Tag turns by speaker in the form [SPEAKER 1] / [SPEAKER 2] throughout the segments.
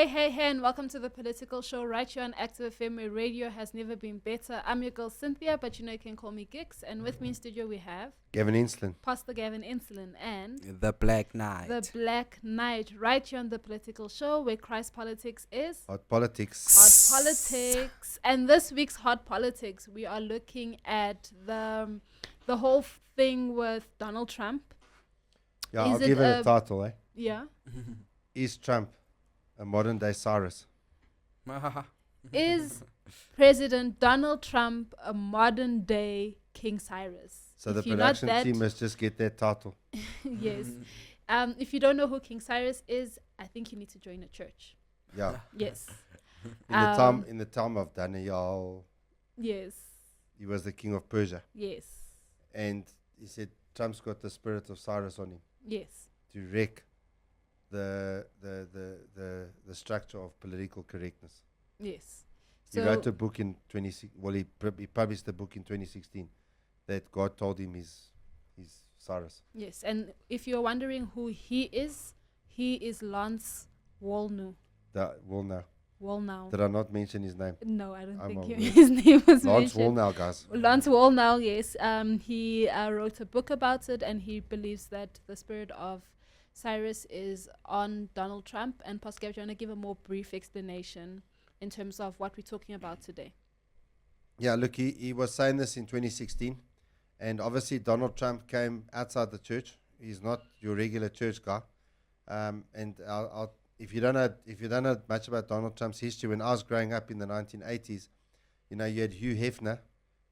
[SPEAKER 1] Hey, and welcome to the Political Show right here on Active FM, where radio has never been better. I'm your girl Cynthia, but you can call me Gix. And with me in studio we have
[SPEAKER 2] Gavin Insulin.
[SPEAKER 1] Pastor Gavin Insulin and
[SPEAKER 3] The Black Knight.
[SPEAKER 1] the Black Knight, right here on the Political Show, where Christ politics is
[SPEAKER 2] Hot politics.
[SPEAKER 1] hot politics. And this week's hot politics, we are looking at the whole thing with Donald Trump.
[SPEAKER 2] Yeah,
[SPEAKER 1] Is
[SPEAKER 2] I'll
[SPEAKER 1] it
[SPEAKER 2] give it a
[SPEAKER 1] a-
[SPEAKER 2] title, eh?
[SPEAKER 1] Yeah.
[SPEAKER 2] Is Trump a modern day Cyrus?
[SPEAKER 1] Is President Donald Trump a modern day King Cyrus?
[SPEAKER 2] So the
[SPEAKER 1] If you're not
[SPEAKER 2] production team must just get that title.
[SPEAKER 1] Yes. If you don't know who King Cyrus is, I think you need to join a church.
[SPEAKER 2] Yeah.
[SPEAKER 1] Yes.
[SPEAKER 2] In the time of Daniel,
[SPEAKER 1] Yes.
[SPEAKER 2] he was the king of Persia.
[SPEAKER 1] Yes.
[SPEAKER 2] And he said Trump's got the spirit of Cyrus on him
[SPEAKER 1] Yes.
[SPEAKER 2] to wreck the structure of political correctness.
[SPEAKER 1] Yes.
[SPEAKER 2] He wrote a book in 26. Well, he published the book in 2016 that God told him he's Cyrus.
[SPEAKER 1] Yes. And if you're wondering who he is Lance Wallnau. Wallnau.
[SPEAKER 2] Did I not mention his name?
[SPEAKER 1] No, I don't
[SPEAKER 2] I'm
[SPEAKER 1] think
[SPEAKER 2] aware.
[SPEAKER 1] his name was
[SPEAKER 2] Lance
[SPEAKER 1] mentioned.
[SPEAKER 2] Wallnau, guys.
[SPEAKER 1] Lance Wallnau, yes. He wrote a book about it, and he believes that the spirit of Cyrus is on Donald Trump. And Pastor Gav, do you want to give a more brief explanation in terms of what we're talking about today?
[SPEAKER 2] Yeah, look, he was saying this in 2016, and obviously Donald Trump came outside the church. He's not your regular church guy. And if you don't know much about Donald Trump's history, when I was growing up in the 1980s, you had Hugh Hefner,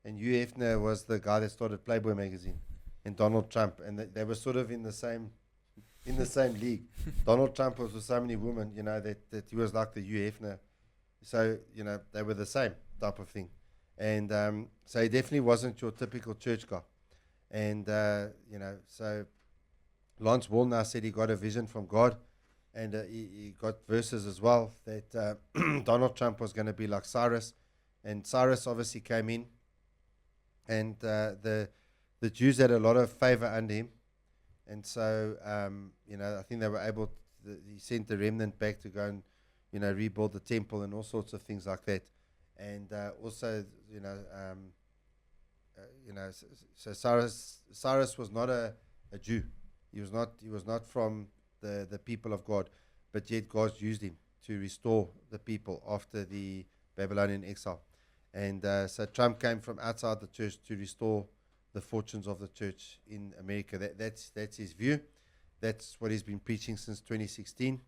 [SPEAKER 2] and Hugh Hefner was the guy that started Playboy magazine, and Donald Trump, and they were sort of in the same league. Donald Trump was with so many women, that he was like the Hugh Hefner. So, they were the same type of thing. And so he definitely wasn't your typical church guy. And, so Lance Wallnau said he got a vision from God, and he got verses as well that Donald Trump was going to be like Cyrus. And Cyrus obviously came in, and the Jews had a lot of favor under him. And so, I think they were able he sent the remnant back to go and, rebuild the temple and all sorts of things like that. And also, so Cyrus was not a Jew. He was not from the people of God, but yet God used him to restore the people after the Babylonian exile. And so Trump came from outside the church to restore the fortunes of the church in America. That's his view. That's what he's been preaching since 2016.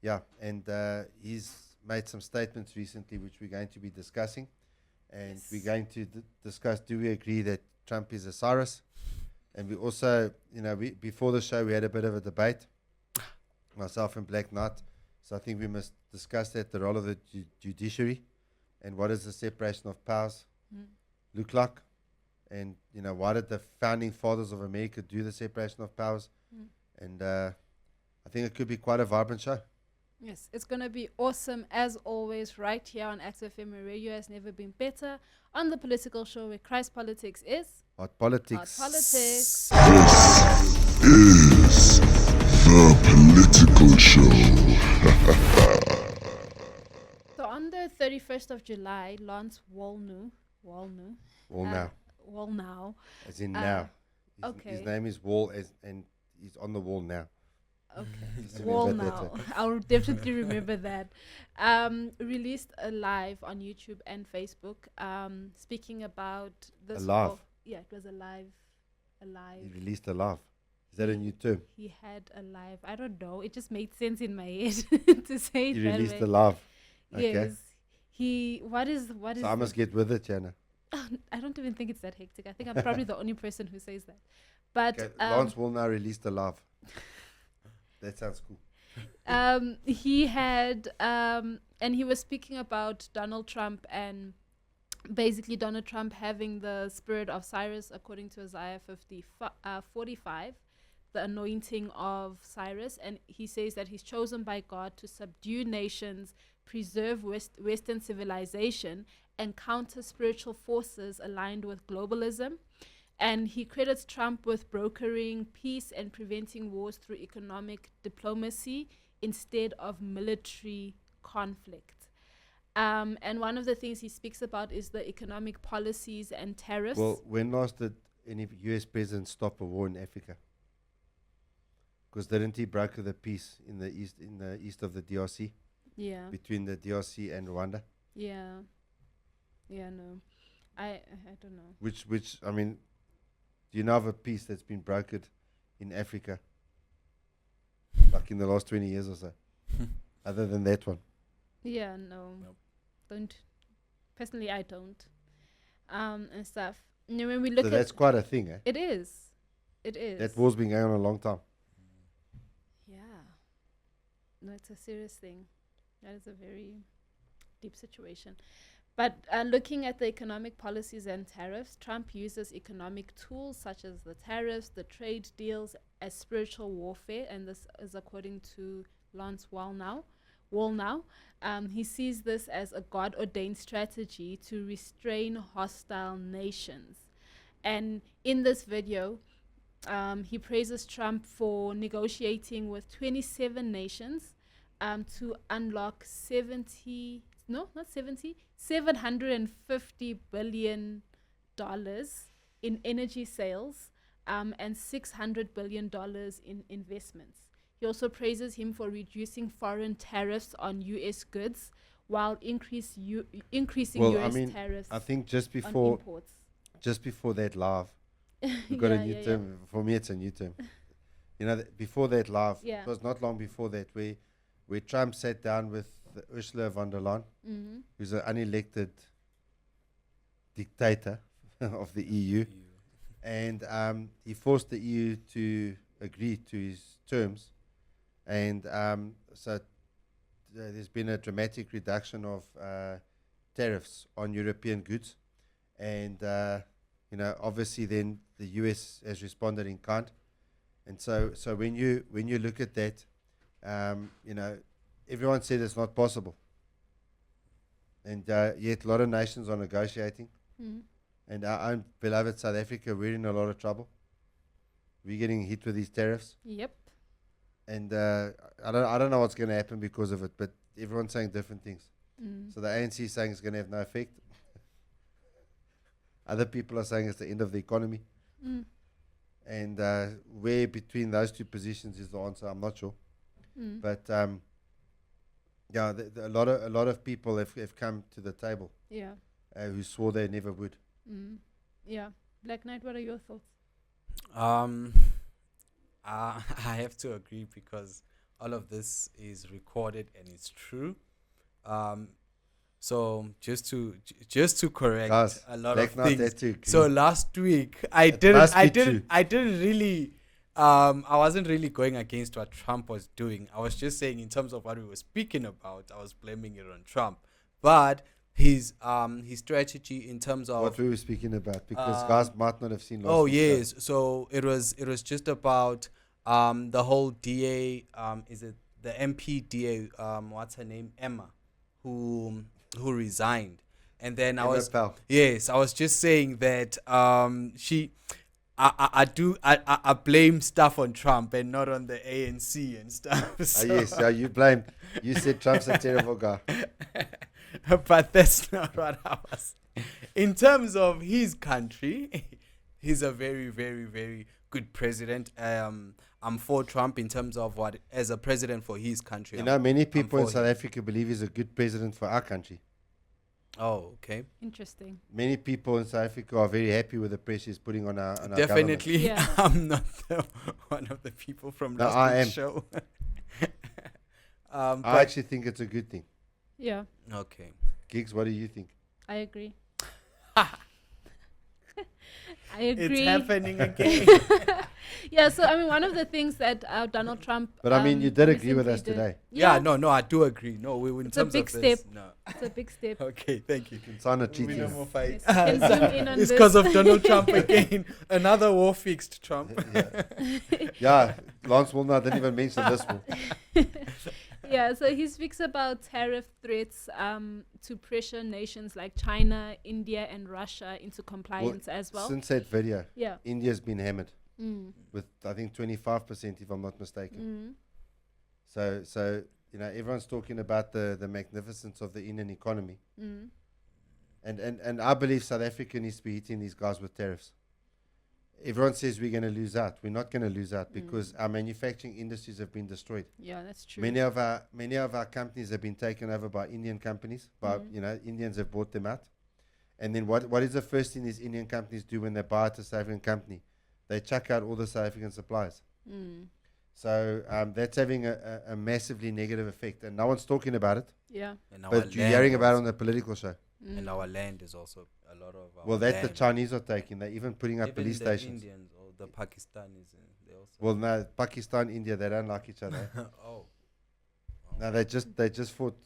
[SPEAKER 2] Yeah, and he's made some statements recently which we're going to be discussing. And
[SPEAKER 1] Yes.
[SPEAKER 2] we're going to discuss, do we agree that Trump is a Cyrus? And we also, before the show, we had a bit of a debate, myself and Black Knight. So I think we must discuss that, the role of the judiciary, and what does the separation of powers look like? And, why did the founding fathers of America do the separation of powers? And I think it could be quite a vibrant show.
[SPEAKER 1] Yes, it's going to be awesome, as always, right here on Active FM, where radio has never been better, on the Political Show, where Christ politics is
[SPEAKER 2] Hot politics.
[SPEAKER 1] hot politics.
[SPEAKER 4] Is the Political Show.
[SPEAKER 1] So on the 31st of July, Lance Wallnau, Wallnau,
[SPEAKER 2] As in
[SPEAKER 1] uh,
[SPEAKER 2] now.
[SPEAKER 1] okay.
[SPEAKER 2] His name is Wall, and he's on the wall now.
[SPEAKER 1] okay,
[SPEAKER 2] Just remember that,
[SPEAKER 1] Wallnau, I'll definitely remember that, released a live on YouTube and Facebook, speaking about this.
[SPEAKER 2] A live?
[SPEAKER 1] Yeah, it was a live.
[SPEAKER 2] He released a laugh. Is that a new term?
[SPEAKER 1] He had a live. I don't know. It just made sense in my head to say it
[SPEAKER 2] He
[SPEAKER 1] that
[SPEAKER 2] released
[SPEAKER 1] way.
[SPEAKER 2] a laugh. Okay.
[SPEAKER 1] Yes. What is?
[SPEAKER 2] So I must get with it, Jana.
[SPEAKER 1] I don't even think it's that hectic. I think I'm probably the only person who says that. But
[SPEAKER 2] Okay. Lance Wallnau released a laugh. That sounds cool.
[SPEAKER 1] he had and he was speaking about Donald Trump, and basically Donald Trump having the spirit of Cyrus, according to Isaiah 45, the anointing of Cyrus. And he says that he's chosen by God to subdue nations, preserve Western civilization, and counter spiritual forces aligned with globalism. And he credits Trump with brokering peace and preventing wars through economic diplomacy instead of military conflict. And one of the things he speaks about is the economic policies and tariffs.
[SPEAKER 2] Well, when last did any U.S. president stop a war in Africa? Because didn't he broker the peace in the east of the DRC
[SPEAKER 1] yeah,
[SPEAKER 2] between the DRC and Rwanda?
[SPEAKER 1] yeah, no, I don't know.
[SPEAKER 2] Which I mean, do you know of a peace that's been brokered in Africa, like in the last 20 years or so, other than that one?
[SPEAKER 1] Yeah, no,
[SPEAKER 3] Nope.
[SPEAKER 1] don't. Personally, I don't. And stuff. You know, when we look
[SPEAKER 2] So
[SPEAKER 1] at
[SPEAKER 2] that's quite a thing, eh?
[SPEAKER 1] it is.
[SPEAKER 2] That war's been going on a long time.
[SPEAKER 1] Yeah. No, it's a serious thing. That is a very deep situation. But looking at the economic policies and tariffs, Trump uses economic tools such as the tariffs, the trade deals as spiritual warfare, and this is according to Lance Wallnau. He sees this as a God-ordained strategy to restrain hostile nations. And in this video, he praises Trump for negotiating with 27 nations to unlock $750 billion in energy sales and $600 billion in investments. He also praises him for reducing foreign tariffs on U.S. goods while increasing U.S. tariffs
[SPEAKER 2] I think just
[SPEAKER 1] on
[SPEAKER 2] before
[SPEAKER 1] imports.
[SPEAKER 2] that live, we've got a new term. For me, it's a new term. You know, before that live,
[SPEAKER 1] Yeah.
[SPEAKER 2] it was not long before that where Trump sat down with Ursula von der Leyen,
[SPEAKER 1] Mm-hmm.
[SPEAKER 2] who's an unelected dictator of the EU, and he forced the EU to agree to his terms, and so there's been a dramatic reduction of tariffs on European goods, and you know, obviously then the US has responded in kind, and so when you look at that, you know, everyone said it's not possible, and yet a lot of nations are negotiating,
[SPEAKER 1] Mm-hmm.
[SPEAKER 2] and our own beloved South Africa, we're in a lot of trouble. We're getting hit with these tariffs,
[SPEAKER 1] Yep.
[SPEAKER 2] and I don't know what's going to happen because of it, but everyone's saying different things.
[SPEAKER 1] Mm.
[SPEAKER 2] So the ANC is saying it's going to have no effect. Other people are saying it's the end of the economy.
[SPEAKER 1] Mm.
[SPEAKER 2] And where between those two positions is the answer, I'm not sure.
[SPEAKER 1] Mm.
[SPEAKER 2] But yeah, a lot of people have come to the table
[SPEAKER 1] Yeah.
[SPEAKER 2] who swore they never would.
[SPEAKER 1] Mm. Yeah. Black Knight, what are your thoughts?
[SPEAKER 3] I have to agree because all of this is recorded and it's true. So just to correct
[SPEAKER 2] Guys,
[SPEAKER 3] a lot
[SPEAKER 2] Black
[SPEAKER 3] of
[SPEAKER 2] Knight
[SPEAKER 3] things.
[SPEAKER 2] had to agree.
[SPEAKER 3] So last week I
[SPEAKER 2] It must be
[SPEAKER 3] didn't really I wasn't really going against what Trump was doing. I was just saying in terms of what we were speaking about, I was blaming it on Trump. But his strategy in terms of
[SPEAKER 2] what we were speaking about, because guys might not have seen last
[SPEAKER 3] oh
[SPEAKER 2] week's show.
[SPEAKER 3] yes, so it was just about the whole DA is it the MP DA what's her name, Emma, who resigned, and then
[SPEAKER 2] Emma Powell.
[SPEAKER 3] I was just saying that I blame stuff on Trump and not on the ANC and stuff. So.
[SPEAKER 2] Yes, yeah, you said Trump's a terrible guy.
[SPEAKER 3] But that's not what I was. In terms of his country, he's a very, very, very good president. I'm for Trump in terms of what as a president for his country.
[SPEAKER 2] You know, many people in
[SPEAKER 3] for
[SPEAKER 2] South
[SPEAKER 3] him.
[SPEAKER 2] Africa believe he's a good president for our country.
[SPEAKER 3] Oh, okay.
[SPEAKER 1] Interesting.
[SPEAKER 2] Many people in South Africa are very happy with the pressure he's putting on our government.
[SPEAKER 3] Definitely,
[SPEAKER 1] Yeah.
[SPEAKER 3] I'm not one of the people from
[SPEAKER 2] No,
[SPEAKER 3] last
[SPEAKER 2] I
[SPEAKER 3] week's
[SPEAKER 2] am.
[SPEAKER 3] show.
[SPEAKER 2] I
[SPEAKER 3] But
[SPEAKER 2] actually think it's a good thing.
[SPEAKER 1] Yeah,
[SPEAKER 3] okay.
[SPEAKER 2] Giggs, what do you think?
[SPEAKER 1] I agree. I agree.
[SPEAKER 3] It's happening again.
[SPEAKER 1] Yeah, so I mean, one of the things that Donald Trump.
[SPEAKER 2] But I mean, you did agree with us
[SPEAKER 1] recently did-
[SPEAKER 2] today.
[SPEAKER 3] Yeah, no, I do agree. No, we in
[SPEAKER 1] It's a
[SPEAKER 3] terms
[SPEAKER 1] big
[SPEAKER 3] of this,
[SPEAKER 1] step.
[SPEAKER 3] no.
[SPEAKER 1] It's a big step.
[SPEAKER 3] Okay, thank you.
[SPEAKER 2] You can sign a treaty.
[SPEAKER 3] We no more fight.
[SPEAKER 1] Yes, can zoom in on
[SPEAKER 3] It's
[SPEAKER 1] this.
[SPEAKER 3] because of Donald Trump again. Another war fixed Trump.
[SPEAKER 2] Yeah, Lance Wallnau didn't even mention this one.
[SPEAKER 1] Yeah, so he speaks about tariff threats to pressure nations like China, India, and Russia into compliance as well.
[SPEAKER 2] Since that video,
[SPEAKER 1] Yeah.
[SPEAKER 2] India's been hammered with, I think, 25%, if I'm not mistaken.
[SPEAKER 1] Mm.
[SPEAKER 2] So everyone's talking about the magnificence of the Indian economy.
[SPEAKER 1] Mm.
[SPEAKER 2] And I believe South Africa needs to be hitting these guys with tariffs. Everyone says we're going to lose out. We're not going to lose out because our manufacturing industries have been destroyed.
[SPEAKER 1] Yeah, that's true.
[SPEAKER 2] Many of our companies have been taken over by Indian companies. Indians have bought them out. And then what is the first thing these Indian companies do when they buy out a South African company? They chuck out all the South African suppliers.
[SPEAKER 1] Mm.
[SPEAKER 2] So that's having a massively negative effect, and no one's talking about it.
[SPEAKER 1] Yeah.
[SPEAKER 2] But you're hearing about it on the political show.
[SPEAKER 3] And our land is also a lot of. Our
[SPEAKER 2] Well, that the
[SPEAKER 3] land.
[SPEAKER 2] Chinese are taking. They're even putting up
[SPEAKER 3] Even
[SPEAKER 2] police
[SPEAKER 3] the
[SPEAKER 2] stations.
[SPEAKER 3] Indians or the Pakistanis, they also.
[SPEAKER 2] Well, no, Pakistan, India, they don't like each other.
[SPEAKER 3] Oh.
[SPEAKER 2] No, they just fought.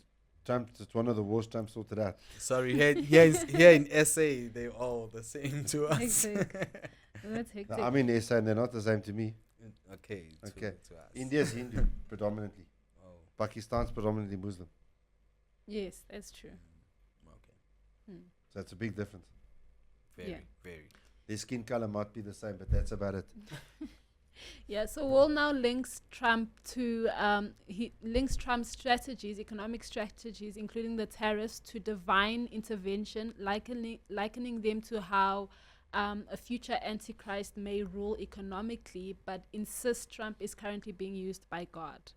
[SPEAKER 2] Trump. It's one of the wars Trump sorted out.
[SPEAKER 3] Sorry, here in SA, they're all the same to us.
[SPEAKER 1] Hectic. That's hectic.
[SPEAKER 2] No, I'm in SA, and they're not the same to me.
[SPEAKER 3] Okay.
[SPEAKER 2] Okay.
[SPEAKER 3] To us.
[SPEAKER 2] India's Hindu predominantly.
[SPEAKER 3] Oh.
[SPEAKER 2] Pakistan's predominantly Muslim.
[SPEAKER 1] Yes, that's true.
[SPEAKER 3] Okay.
[SPEAKER 1] Mm.
[SPEAKER 2] So it's a big difference.
[SPEAKER 3] Very,
[SPEAKER 1] Yeah.
[SPEAKER 3] very.
[SPEAKER 2] Their skin color might be the same, but that's about it.
[SPEAKER 1] Yeah, so Wallnau links Trump to he links Trump's strategies, economic strategies, including the tariffs, to divine intervention, likening them to how a future antichrist may rule economically, but insists Trump is currently being used by God.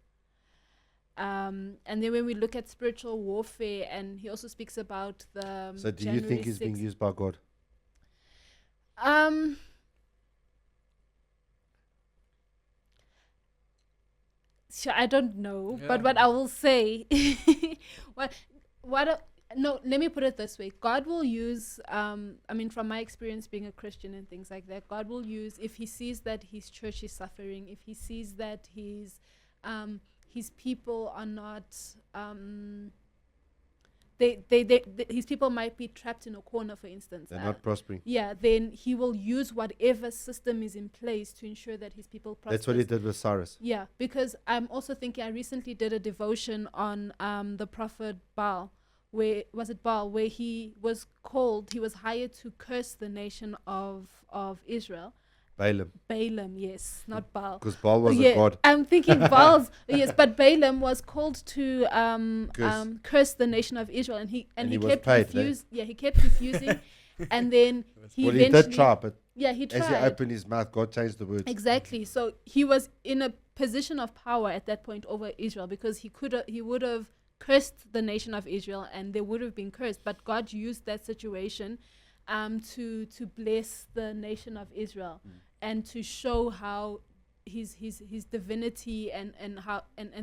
[SPEAKER 1] And then when we look at spiritual warfare, and he also speaks about the
[SPEAKER 2] So do you
[SPEAKER 1] January
[SPEAKER 2] think he's being
[SPEAKER 1] 6th.
[SPEAKER 2] used by God?
[SPEAKER 1] Sure, I don't know, but
[SPEAKER 3] Yeah.
[SPEAKER 1] what I will say, no, let me put it this way: God will use. I mean, from my experience being a Christian and things like that, God will use if He sees that His church is suffering, if He sees that His people are not. His people might be trapped in a corner, for instance.
[SPEAKER 2] They're not prospering.
[SPEAKER 1] Yeah, then He will use whatever system is in place to ensure that His people prosper.
[SPEAKER 2] That's what he did with Cyrus.
[SPEAKER 1] Yeah, because I'm also thinking I recently did a devotion on the prophet Baal, where he was hired to curse the nation of Israel. Balaam, yes, not Baal.
[SPEAKER 2] Because Baal was a god.
[SPEAKER 1] I'm thinking Baal's yes, but Balaam was called to curse the nation of Israel, and he
[SPEAKER 2] he was
[SPEAKER 1] kept
[SPEAKER 2] paid,
[SPEAKER 1] he kept refusing, and then he
[SPEAKER 2] Well,
[SPEAKER 1] eventually
[SPEAKER 2] he did try, but
[SPEAKER 1] he
[SPEAKER 2] as he
[SPEAKER 1] tried.
[SPEAKER 2] opened his mouth, God changed the words.
[SPEAKER 1] Exactly. So he was in a position of power at that point over Israel, because he would have cursed the nation of Israel, and they would have been cursed. But God used that situation to bless the nation of Israel and to show how his divinity and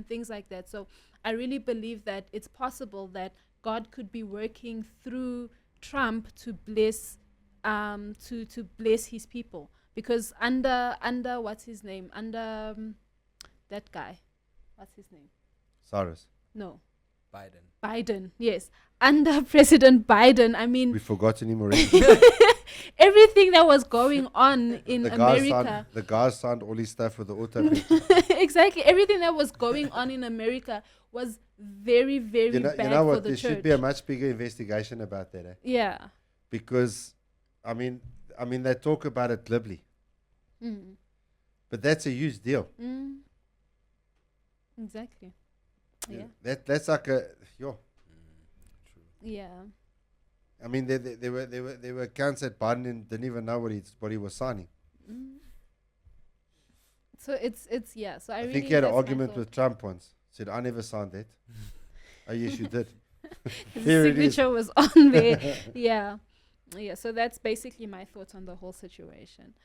[SPEAKER 1] things like that. So I really believe that it's possible that God could be working through Trump to bless to bless his people, because under what's his name, under that guy, what's his name,
[SPEAKER 2] Cyrus.
[SPEAKER 1] no,
[SPEAKER 3] Biden.
[SPEAKER 1] Yes, under President Biden, I mean,
[SPEAKER 2] We've forgotten him already.
[SPEAKER 1] everything that was going on in
[SPEAKER 2] the
[SPEAKER 1] America.
[SPEAKER 2] guy signed all his stuff with the auto pen.
[SPEAKER 1] Exactly, everything that was going on in America was very, very
[SPEAKER 2] You
[SPEAKER 1] bad
[SPEAKER 2] know
[SPEAKER 1] for
[SPEAKER 2] what?
[SPEAKER 1] the
[SPEAKER 2] There
[SPEAKER 1] church.
[SPEAKER 2] should be a much bigger investigation about that.
[SPEAKER 1] Yeah.
[SPEAKER 2] Because, I mean, they talk about it glibly.
[SPEAKER 1] Mm.
[SPEAKER 2] But that's a huge deal.
[SPEAKER 1] Mm. Exactly. Yeah.
[SPEAKER 2] That's like a, yo.
[SPEAKER 1] Yeah.
[SPEAKER 2] I mean, there were accounts that Biden didn't even know what he was signing.
[SPEAKER 1] Mm. So it's yeah. So I
[SPEAKER 2] I
[SPEAKER 1] really
[SPEAKER 2] think he had an
[SPEAKER 1] that's my
[SPEAKER 2] argument
[SPEAKER 1] thought.
[SPEAKER 2] with Trump once. Said, I never signed that. Oh, yes, you did.
[SPEAKER 1] His
[SPEAKER 2] Here it is.
[SPEAKER 1] signature was on there. Yeah. So that's basically my thoughts on the whole situation.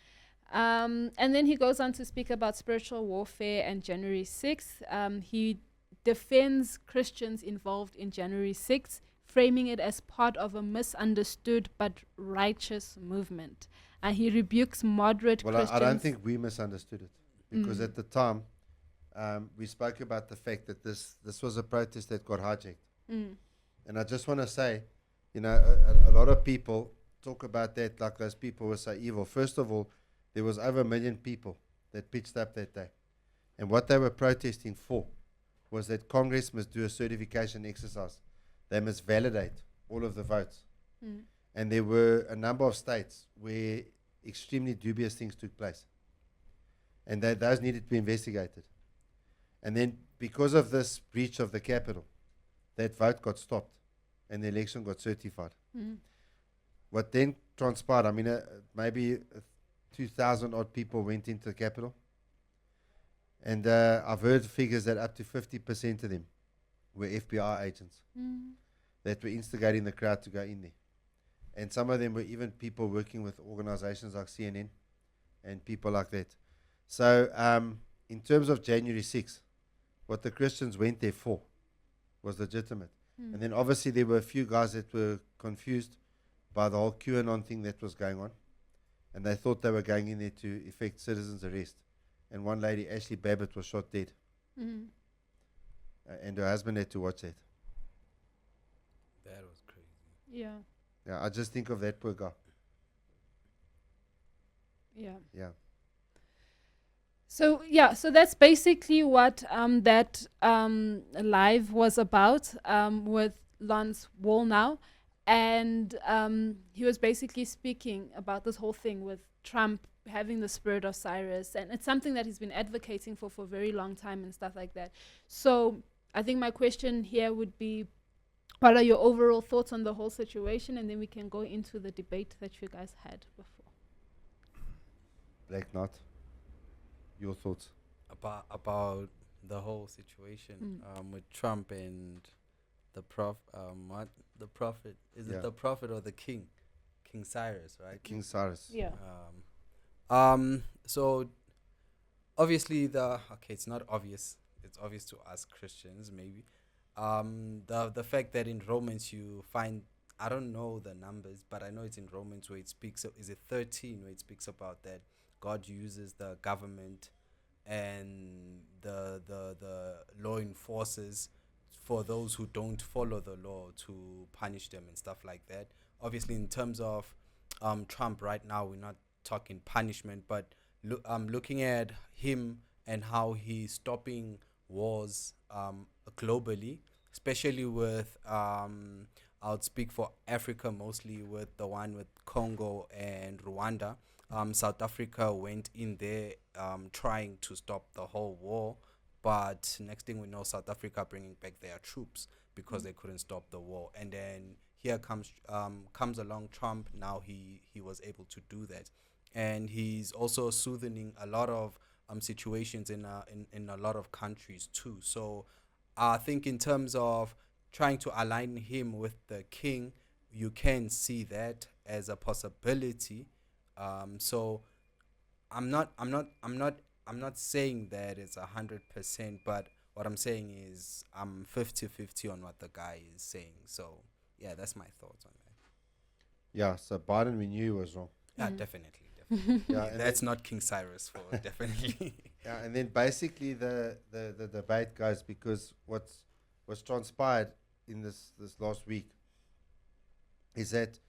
[SPEAKER 1] And then he goes on to speak about spiritual warfare and January 6th. He defends Christians involved in January 6th, framing it as part of a misunderstood but righteous movement. And he rebukes moderate
[SPEAKER 2] Well,
[SPEAKER 1] Christians.
[SPEAKER 2] I don't think we misunderstood it. Because at the time, we spoke about the fact that this was a protest that got hijacked.
[SPEAKER 1] Mm.
[SPEAKER 2] And I just want to say, you know, a lot of people talk about that like those people were so evil. First of all, there was over 1 million people that pitched up that day. And what they were protesting for was that Congress must do a certification exercise. They must validate all of the votes.
[SPEAKER 1] Mm.
[SPEAKER 2] And there were a number of states where extremely dubious things took place. And those needed to be investigated. And then because of this breach of the Capitol, that vote got stopped and the election got certified. What then transpired, I mean, maybe 2,000 odd people went into the Capitol. And I've heard figures that up to 50% of them were FBI agents that were instigating the crowd to go in there. And some of them were even people working with organizations like CNN and people like that. So in terms of January 6th, what the Christians went there for was legitimate. And then obviously there were a few guys that were confused by the whole QAnon thing that was going on. And they thought they were going in there to effect citizens' arrest. And one lady, Ashley Babbitt, was shot dead. And her husband had to watch that.
[SPEAKER 3] That was crazy.
[SPEAKER 1] Yeah.
[SPEAKER 2] Yeah, I just think of that poor guy.
[SPEAKER 1] Yeah.
[SPEAKER 2] Yeah.
[SPEAKER 1] So so that's basically what that live was about with Lance Wallnau, and he was basically speaking about this whole thing with Trump having the spirit of Cyrus, and it's something that he's been advocating for a very long time and stuff like that. So I think my question here would be, what are your overall thoughts on the whole situation, and then we can go into the debate that you guys had before.
[SPEAKER 2] Black Knot. Your thoughts?
[SPEAKER 3] About the whole situation with Trump and the the prophet, is it the prophet or the king Cyrus, right?
[SPEAKER 2] King Cyrus.
[SPEAKER 1] Yeah.
[SPEAKER 3] So obviously it's not obvious, it's obvious to us Christians maybe, the fact that in Romans you find, I don't know the numbers, but I know it's in Romans where it speaks is it 13 where it speaks about that God uses the government and the law enforcers for those who don't follow the law to punish them and stuff like that. Obviously, in terms of Trump right now, we're not talking punishment, but looking at him and how he's stopping wars globally, especially with I would speak for Africa mostly, with the one with Congo and Rwanda. South Africa went in there trying to stop the whole war, but next thing we know, South Africa bringing back their troops because they couldn't stop the war. And then here comes along Trump. Now he was able to do that, and he's also soothing a lot of situations in a lot of countries too. So I think in terms of trying to align him with the king, you can see that as a possibility. So I'm not saying that it's 100%, but what I'm saying is I'm 50-50 on what the guy is saying. So yeah, that's my thoughts on that.
[SPEAKER 2] Yeah, so Biden, we knew he was wrong.
[SPEAKER 3] Yeah, definitely.
[SPEAKER 2] Yeah, and
[SPEAKER 3] That's not King Cyrus for definitely.
[SPEAKER 2] yeah, and then basically the debate goes because what's transpired in this last week is that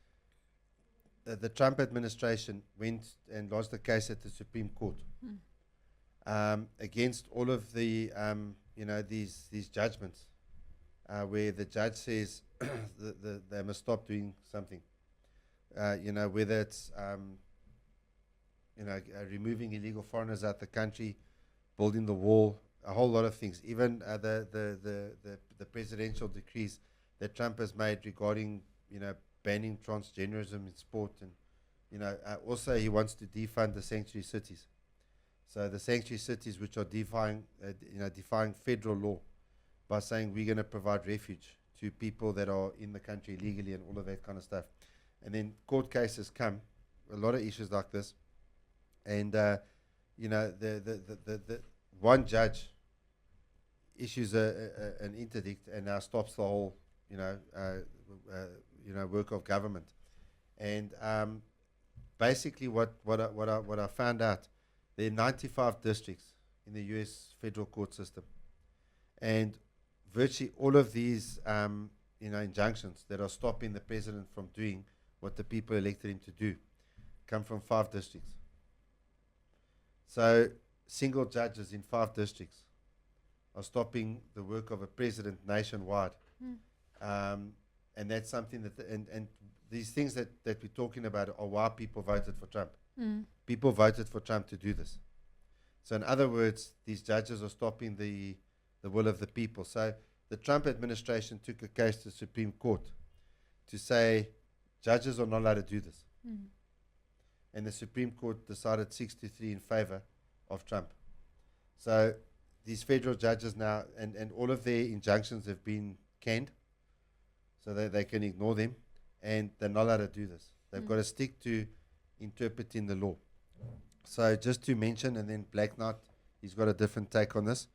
[SPEAKER 2] the Trump administration went and lost the case at the Supreme Court against all of the these judgments where the judge says they must stop doing something, whether it's removing illegal foreigners out the country, building the wall, a whole lot of things, even the presidential decrees that Trump has made regarding banning transgenderism in sport, and also he wants to defund the sanctuary cities. So the sanctuary cities, which are defying federal law by saying we're going to provide refuge to people that are in the country illegally and all of that kind of stuff. And then court cases come, a lot of issues like this, and the one judge issues an interdict and now stops the whole work of government. And basically what I found out, there are 95 districts in the US federal court system, and virtually all of these injunctions that are stopping the president from doing what the people elected him to do come from 5 districts. So single judges in 5 districts are stopping the work of a president nationwide. And that's something that and these things that we're talking about are why people voted for Trump. People voted for Trump to do this. So in other words, these judges are stopping the the will of the people. So the Trump administration took a case to the Supreme Court to say judges are not allowed to do this. And the Supreme Court decided 6-3 in favor of Trump. So these federal judges now, and all of their injunctions have been canned, so they can ignore them, and they're not allowed to do this. They've got to stick to interpreting the law. So just to mention, and then Black Knight, he's got a different take on this.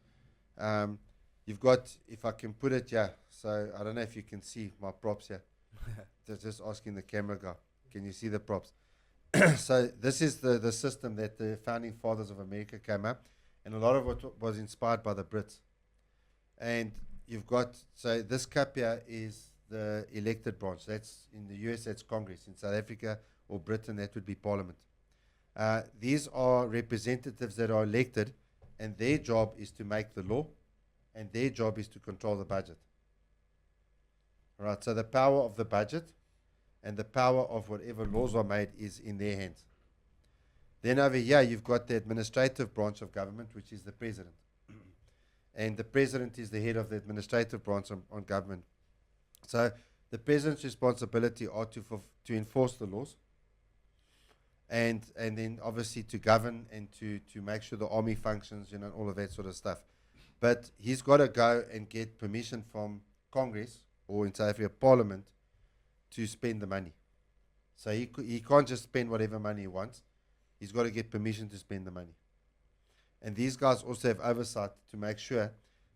[SPEAKER 2] You've got, if I can put it, so I don't know if you can see my props here. Just asking the camera guy, can you see the props? So this is the system that the founding fathers of America came up, and a lot of it was inspired by the Brits. And you've got, so this cup here is the elected branch. That's in the US, that's Congress. In South Africa or Britain, that would be Parliament. These are representatives that are elected, and their job is to make the law, and their job is to control the budget. Right, so the power of the budget and the power of whatever laws are made is in their hands. Then over here, you've got the administrative branch of government, which is the president. And the president is the head of the administrative branch on government. So the president's responsibility are to enforce the laws, and then obviously to govern and to make sure the army functions, all of that sort of stuff. But he's got to go and get permission from Congress, or in South Africa, Parliament, to spend the money. So he can't just spend whatever money he wants. He's got to get permission to spend the money. And these guys also have oversight to make sure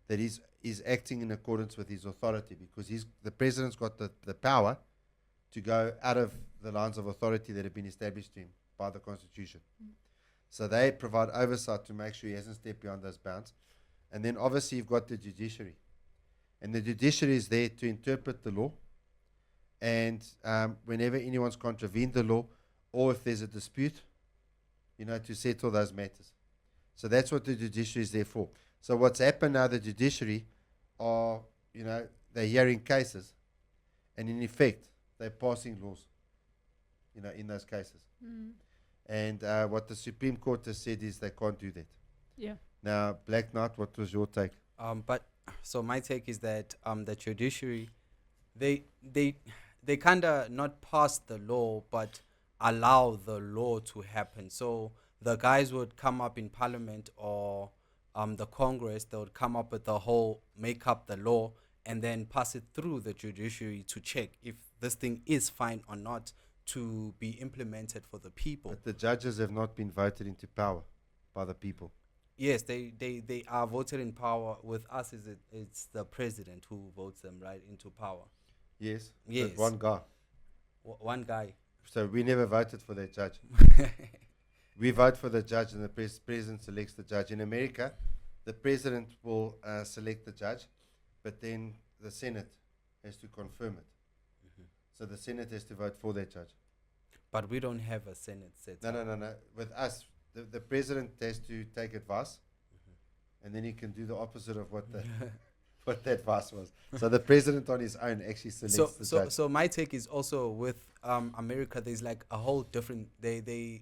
[SPEAKER 2] that he's acting in accordance with his authority, because the president's got the power to go out of the lines of authority that have been established to him by the Constitution. So they provide oversight to make sure he hasn't stepped beyond those bounds. And then obviously you've got the judiciary. And the judiciary is there to interpret the law. And whenever anyone's contravened the law, or if there's a dispute, to settle those matters. So that's what the judiciary is there for. So what's happened now, the judiciary are, they're hearing cases, and in effect, they're passing laws, in those cases. And what the Supreme Court has said is they can't do that.
[SPEAKER 1] Yeah.
[SPEAKER 2] Now, Black Knight, what was your take?
[SPEAKER 3] So my take is that the judiciary, they kind of not pass the law, but allow the law to happen. So the guys would come up in Parliament or the Congress, they would come up with the whole, make up the law, and then pass it through the judiciary to check if this thing is fine or not to be implemented for the people.
[SPEAKER 2] But the judges have not been voted into power by the people.
[SPEAKER 3] Yes, they are voted in power. With us, it's the president who votes them right into power.
[SPEAKER 2] Yes.
[SPEAKER 3] Yes.
[SPEAKER 2] But one guy.
[SPEAKER 3] One guy.
[SPEAKER 2] So we never voted for that judge. We vote for the judge, and the president selects the judge. In America, the president will select the judge, but then the Senate has to confirm it. So the Senate has to vote for that judge.
[SPEAKER 3] But we don't have a Senate set.
[SPEAKER 2] No. With us, the president has to take advice, and then he can do the opposite of what what that advice was. So the president on his own actually selects the judge.
[SPEAKER 3] So my take is also with America, there's like a whole different, they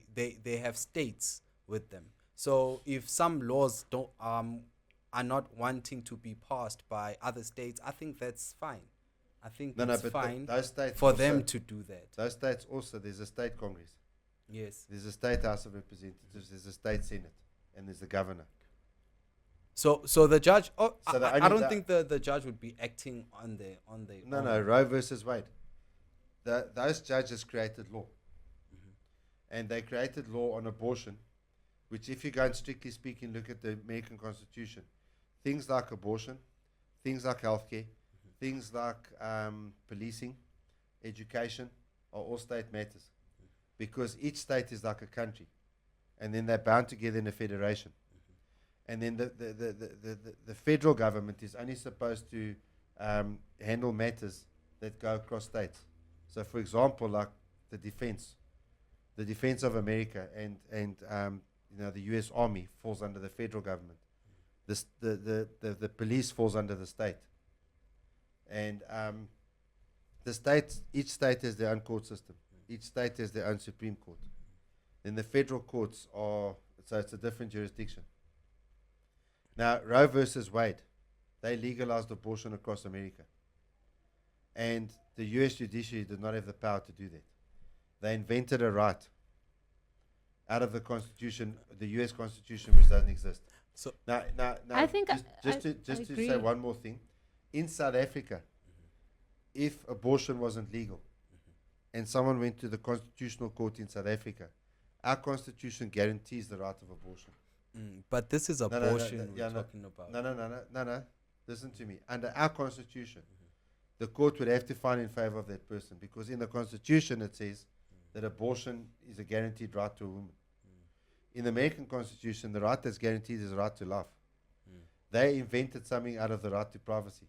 [SPEAKER 3] have states with them. So if some laws don't are not wanting to be passed by other states, I think that's fine. I think it's fine
[SPEAKER 2] those states
[SPEAKER 3] for
[SPEAKER 2] also,
[SPEAKER 3] them to do that.
[SPEAKER 2] Those states also, there's a state Congress.
[SPEAKER 3] Yes.
[SPEAKER 2] There's a state House of Representatives, there's a state Senate, and there's the governor.
[SPEAKER 3] So the judge, I don't
[SPEAKER 2] the
[SPEAKER 3] think the judge would be acting on the
[SPEAKER 2] No, Roe versus Wade. Those judges created law. And they created law on abortion, which if you go and strictly speaking look at the American Constitution, things like abortion, things like healthcare, things like policing, education are all state matters. Because each state is like a country. And then they're bound together in a federation. And then the federal government is only supposed to handle matters that go across states. So, for example, like the defense of America and the U.S. Army falls under the federal government. The police falls under the state. And each state has their own court system. Each state has their own Supreme Court. Then the federal courts so it's a different jurisdiction. Now, Roe versus Wade, they legalized abortion across America. And the US judiciary did not have the power to do that. They invented a right out of the Constitution, the US Constitution, which doesn't exist.
[SPEAKER 3] So
[SPEAKER 2] Now,
[SPEAKER 1] I think
[SPEAKER 2] just
[SPEAKER 1] I
[SPEAKER 2] to
[SPEAKER 1] agree.
[SPEAKER 2] say one more thing. In South Africa, if abortion wasn't legal and someone went to the Constitutional Court in South Africa, our Constitution guarantees the right of abortion.
[SPEAKER 3] but this is
[SPEAKER 2] no, no,
[SPEAKER 3] abortion
[SPEAKER 2] yeah,
[SPEAKER 3] we're talking about.
[SPEAKER 2] No. Listen to me. Under our Constitution, the court would have to find in favor of that person because in the Constitution it says that abortion is a guaranteed right to a woman. In the American Constitution, the right that's guaranteed is the right to life. They invented something out of the right to privacy.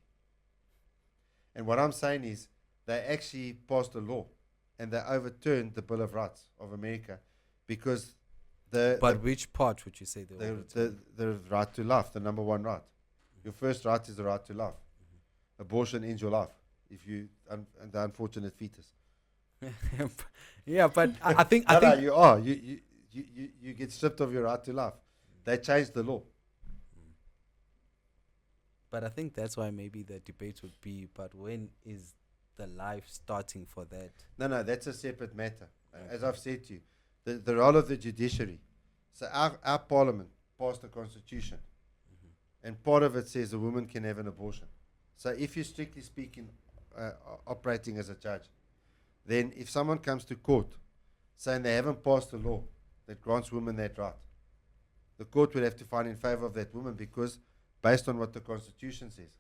[SPEAKER 2] And what I'm saying is they actually passed a law and they overturned the Bill of Rights of America because
[SPEAKER 3] But which part would you say they were?
[SPEAKER 2] the right to life, the number one right. Your first right is the right to life. Abortion ends your life if you the unfortunate fetus.
[SPEAKER 3] Yeah, but I think
[SPEAKER 2] No, you are. You get stripped of your right to life. They changed the law.
[SPEAKER 3] But I think that's why maybe the debate would be, but when is the life starting for that?
[SPEAKER 2] No, that's a separate matter. As I've said to you, the role of the judiciary. So our parliament passed a constitution, and part of it says a woman can have an abortion. So if you're strictly speaking operating as a judge, then if someone comes to court saying they haven't passed a law that grants women that right, the court would have to find in favor of that woman because based on what the Constitution says.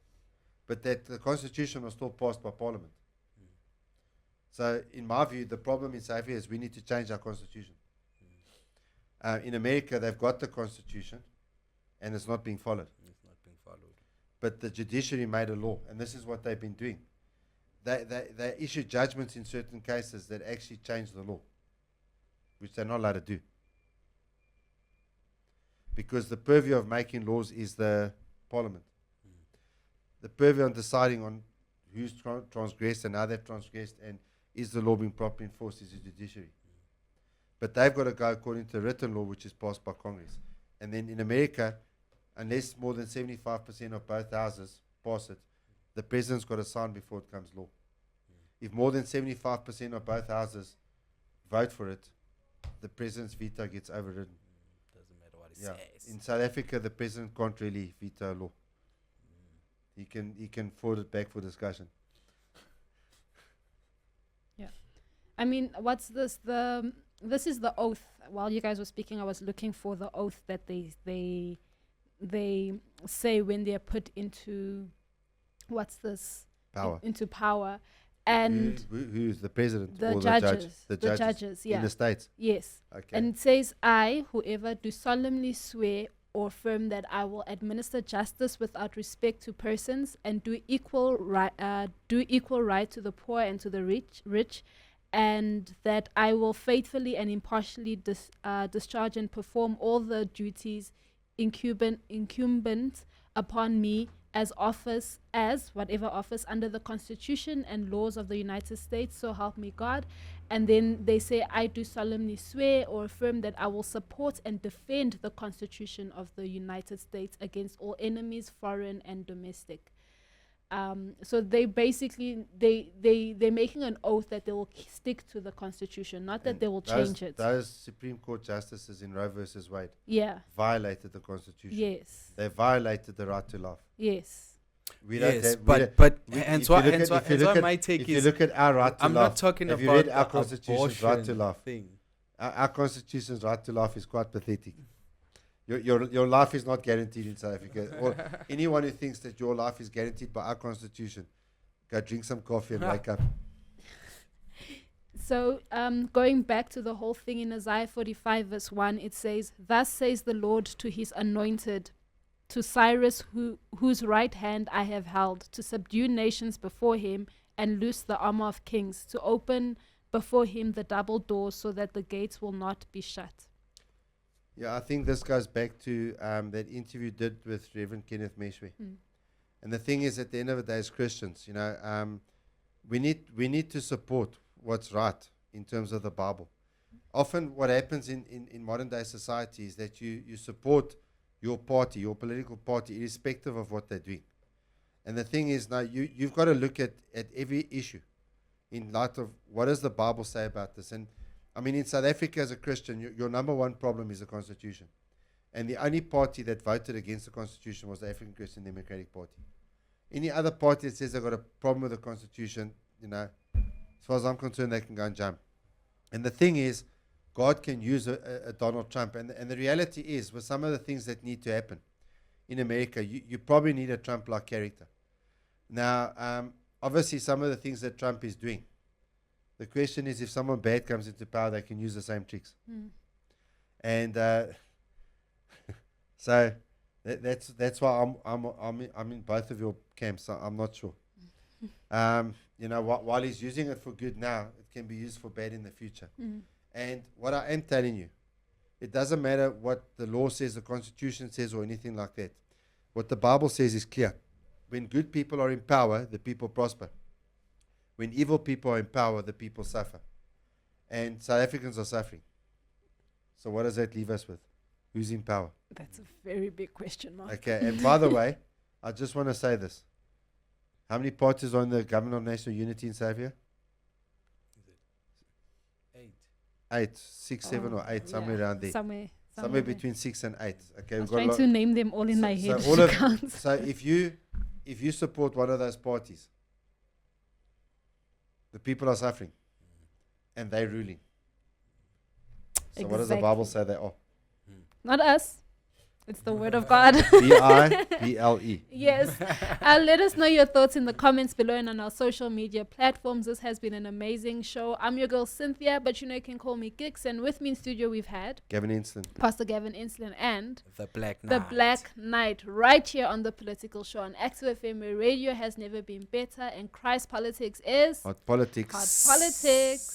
[SPEAKER 2] But that the Constitution was still passed by Parliament. So, in my view, the problem in South Africa is we need to change our Constitution. In America, they've got the Constitution, and it's not being followed.
[SPEAKER 3] It's not being followed.
[SPEAKER 2] But the judiciary made a law, and this is what they've been doing. They issue judgments in certain cases that actually change the law, which they're not allowed to do. Because the purview of making laws is the Parliament. The purview on deciding on who's transgressed and how they've transgressed and is the law being properly enforced is the judiciary. But they've got to go according to the written law which is passed by Congress. And then in America, unless more than 75% of both houses pass it, the president's got to sign before it becomes law. If more than 75% of both houses vote for it, the president's veto gets overridden.
[SPEAKER 3] Doesn't matter what it says.
[SPEAKER 2] In South Africa, the president can't really veto a law. He can forward it back for discussion.
[SPEAKER 1] I mean, what's this? This is the oath. While you guys were speaking, I was looking for the oath that they say when they're put into what's this
[SPEAKER 2] Power.
[SPEAKER 1] into power, and
[SPEAKER 2] Who's the president
[SPEAKER 1] the
[SPEAKER 2] or
[SPEAKER 1] judges,
[SPEAKER 2] the
[SPEAKER 1] the
[SPEAKER 2] judges
[SPEAKER 1] judges, yeah,
[SPEAKER 2] in the States?
[SPEAKER 1] yes.
[SPEAKER 2] Okay.
[SPEAKER 1] And it says, I, whoever, do solemnly swear or affirm that I will administer justice without respect to persons and do equal right to the poor and to the rich, and that I will faithfully and impartially discharge and perform all the duties incumbent upon me as whatever office under the Constitution and laws of the United States, so help me God. And then they say, I do solemnly swear or affirm that I will support and defend the Constitution of the United States against all enemies, foreign and domestic. So they basically, they're making an oath that they will stick to the Constitution, not that
[SPEAKER 2] And
[SPEAKER 1] they will change it.
[SPEAKER 2] Those Supreme Court justices in Roe versus Wade
[SPEAKER 1] Yeah,
[SPEAKER 2] violated the Constitution.
[SPEAKER 1] yes,
[SPEAKER 2] They violated the right to life.
[SPEAKER 1] yes.
[SPEAKER 2] We don't
[SPEAKER 3] Yes,
[SPEAKER 2] have,
[SPEAKER 3] but
[SPEAKER 2] we-
[SPEAKER 3] and
[SPEAKER 2] if
[SPEAKER 3] so
[SPEAKER 2] you look at-
[SPEAKER 3] my take
[SPEAKER 2] if you
[SPEAKER 3] is
[SPEAKER 2] look at our right to
[SPEAKER 3] I'm
[SPEAKER 2] life,
[SPEAKER 3] not talking
[SPEAKER 2] have
[SPEAKER 3] about
[SPEAKER 2] you read our
[SPEAKER 3] the
[SPEAKER 2] Constitution's right to
[SPEAKER 3] abortion
[SPEAKER 2] life?
[SPEAKER 3] thing.
[SPEAKER 2] Our Constitution's right to life is quite pathetic. Your life is not guaranteed in South Africa. Or anyone who thinks that your life is guaranteed by our Constitution, go drink some coffee and wake up.
[SPEAKER 1] So going back to the whole thing in Isaiah 45 verse 1, it says, thus says the Lord to his anointed, to Cyrus, whose right hand I have held, to subdue nations before him and loose the armor of kings, to open before him the double doors so that the gates will not be shut.
[SPEAKER 2] Yeah, I think this goes back to that interview did with Reverend Kenneth Meshwe. And the thing is, at the end of the day, as Christians, we need to support what's right in terms of the Bible. Often what happens in modern day society is that you support your party, your political party, irrespective of what they're doing. And the thing is, now you've got to look at every issue in light of what does the Bible say about this. And I mean, in South Africa as a Christian, your number one problem is the Constitution. And the only party that voted against the Constitution was the African Christian Democratic Party. Any other party that says they've got a problem with the Constitution, as far as I'm concerned, they can go and jump. And the thing is, God can use a Donald Trump. And the reality is, with some of the things that need to happen in America, you probably need a Trump-like character. Now, obviously, some of the things that Trump is doing, the question is, if someone bad comes into power, they can use the same tricks. And so that's why I'm in both of your camps. I'm not sure. While he's using it for good now, it can be used for bad in the future. And what I am telling you, it doesn't matter what the law says, the Constitution says, or anything like that. What the Bible says is clear. When good people are in power, the people prosper. When evil people are in power, the people suffer. And South Africans are suffering. So what does that leave us with? Who's in power?
[SPEAKER 1] That's a very big question mark.
[SPEAKER 2] Okay, and by the way, I just want to say this. How many parties are in the Government of National Unity in South Africa?
[SPEAKER 3] Is it 8?
[SPEAKER 2] 8, 6, 7 or 8, somewhere around there.
[SPEAKER 1] Somewhere
[SPEAKER 2] Somewhere between 6 and 8. Okay,
[SPEAKER 1] I
[SPEAKER 2] we've
[SPEAKER 1] was
[SPEAKER 2] got a
[SPEAKER 1] trying
[SPEAKER 2] lot.
[SPEAKER 1] to name them all in my head.
[SPEAKER 2] So, so if you support one of those parties, the people are suffering and they're ruling. So what does the Bible say they are?
[SPEAKER 1] Not us. It's the word of God.
[SPEAKER 2] Bible.
[SPEAKER 1] Yes. Let us know your thoughts in the comments below and on our social media platforms. This has been an amazing show. I'm your girl Cynthia, but you can call me Gix. And with me in studio we've had
[SPEAKER 2] Gavin Instant,
[SPEAKER 1] Pastor Gavin Insland, and
[SPEAKER 3] The Black Knight.
[SPEAKER 1] The Black Knight, right here on the Political Show on Active FM, where radio has never been better and Christ politics is
[SPEAKER 2] hot politics.
[SPEAKER 1] hot politics.